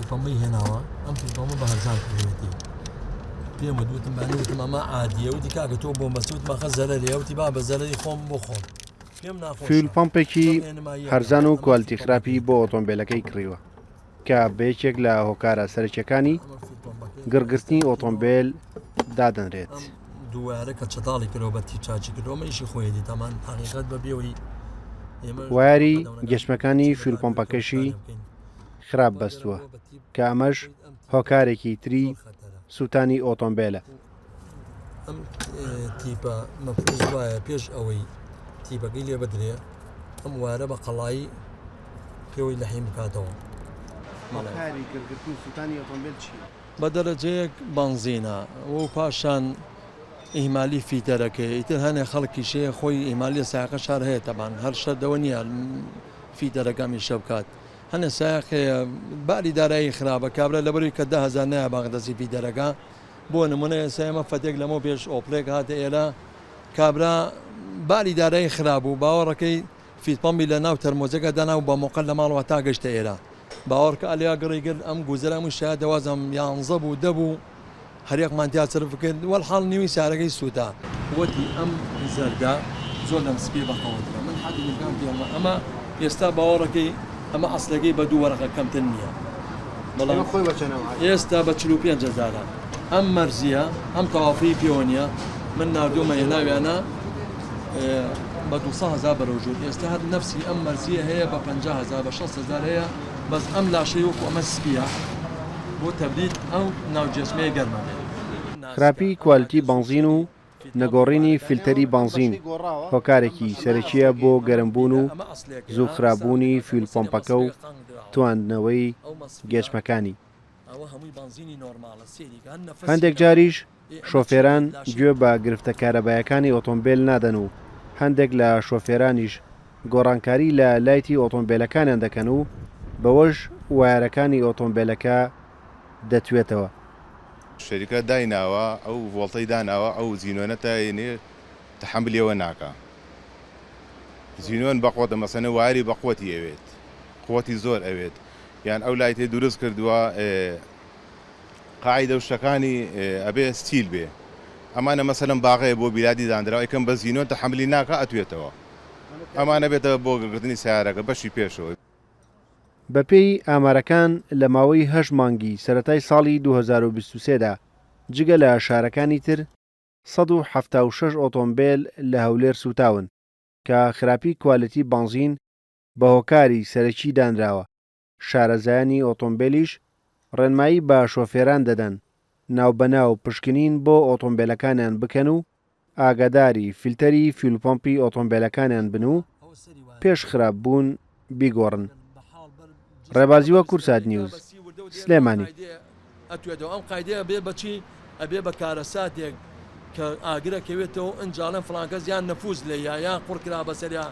فیلپەمەی هێناوە ئەم فیلپەمە بە هەرزان کردوێتی پێم وتم بانوتم ئەمە عادیە وتی کاکە تۆ بۆ مەسعود مەخە زەرەرێ وتی با بە زەرەری خۆم بۆ خۆم پێم ناخۆشە فیلپەمپێکی هەرزان و کوالتی خراپی بۆ ئۆتۆمبیلەکەی کڕیوە کە بەیەکێک لە هۆکارە سەرچەکانی گڕگرتنی ئۆتۆمبیل دادەنرێت. دووارە کە چەتاڵی کردەوە بە تیچاچی کردەوە ئیشی خۆیەتی تامان حقیقەت بە بێەوەی وایاری گەشتمەکانی فیلپۆمپەکەشی خراپ بەستووە کە ئەمەش هۆکارێکی تری سووتانی ئۆتۆمبیلە. ئەم تیپە مەفروض وایە پێش ئەوەی تیپەکەی لێ بدرێ ئەم وارە بە قەڵایی پێوەی لەحیم بکاتەوە. بە دەرەجەیەک بەنزینە و پاشان ئیمالی فیتەرەکەی ئیتر هەنێ خەڵکی شەیە خۆی ئیمالی ساقە شار هەیە تەبان هەر شەردەوە نییە فیتەرەکەمی شەبکات هەنێ ساقەیە باری دارایی خراپە کابرا لەبەروی کە 10,000 نایە باغدەسی فیتەرەکە بۆ نمونە ئێستا ئێمە فەتێک لەمە پێش ئۆپلێک هاتە ئێرە کابرا باری دارایی خراپ و باوەڕەکەی فیتپەمبی لە ناو تەرمۆزەکە دانا و بە مۆقەل لە ماڵەوە تا گەشتە ئێرە باوەڕکە ئەلیا گڕیگرت ئەم گوزەرەمو شایە دەوازم 11 بوو 10 بوو هەرێکمان تیا سرف کرد وەڵحاڵ نیوی سارەکەی سووتا وەتی ئەم زەردا زۆر لەم سپێ بەقەوترە من حەدیەکان پێمە ئەمە ئێستا باوەڕەکەی ئەمە ئەسلەکەی بە دوو وەرەقە کەمتر نییە بەڵام ئێستا بە 45,000 ئەم مەرزیە ئەم تەوافی پێوە من نردومە هێناویانە بە 200,000 بەرەوژوت ئێستا هەر نەفسی ئەم مەرزیە هەیە بە 50,000 بە 60,000 هەیە بەس ئەم لاشەی وەکو ئەمە سپیە بۆ تەبدیل ئەو ناوجێسمەیە گەرمە خراپی کوالتی بنزین و نەگۆڕینی فیلتەری بنزین هۆکارێکی سەرەکیە بۆ گەرمبوون و زوو خراببوونی فیلپۆمپەکە و تواندنەوەی گەشتمەکانی. هەندێک جاریش شۆفێران گوێ بە گرفتە کارەبایەکانی ئۆتۆمبیل نادەن و هەندێک لە شۆفێرانیش گۆڕانکاری لە لایتی ئۆتۆمبیلەکانیان دەکەن و بەوەش وایەرەکانی ئۆتۆمبیلەکە دەتوێتەوە. شەریکە دایناوە ئەو ڤۆڵتەی داناوە ئەو زیینۆنە تاینێ تەحەمبلیەوە ناکە زیینۆن بەقوتە مەسەنە واری بەقوتی ئەوێت قوتی زۆر ئەوێت یان ئەو لای تێ دروست کردووە قاعدە شتەکانی ئەبێ ستیل بێ ئەمانە مەسەلەن باغەیە بۆ بیلادی دانراوە یکەم بە زیینۆن تەحەملی ناکە ئەتوێتەوە ئەمانە بێتەوە بۆ گرتنی سیارەکە بەشی پێشەوە. بەپێی ئامارەکان لە ماوەی 8 مانگی سەرەتای ساڵی 2023دا جگە لە شارەکانی تر 176 ئۆتۆمبیل لە هەولێر سوتاون کە خراپی کوالتی بنزین بە هۆکاری سەرەکی دانراوە. شارەزایانی ئۆتۆمبیلیش ڕێنمایی بە شۆفێران دەدەن ناوبەناو پشکنین بۆ ئۆتۆمبیلەکانیان بکەن و ئاگاداری فیلتەری فیلپۆمپی ئۆتۆمبیلەکانیان بن و پێش خراپبوون بیگۆڕن. ڕێبازیوە کورسات نیوز سلێمانی. ئەتوێتەوە ئەم قایدەیە بێ بەچی ئەبێ بە کارەساتێک کە ئاگرەکەوێتەوە ئەنجاڵەن فڵانکەس یان نەفوز لێ یان قوڕکرا بەسەریا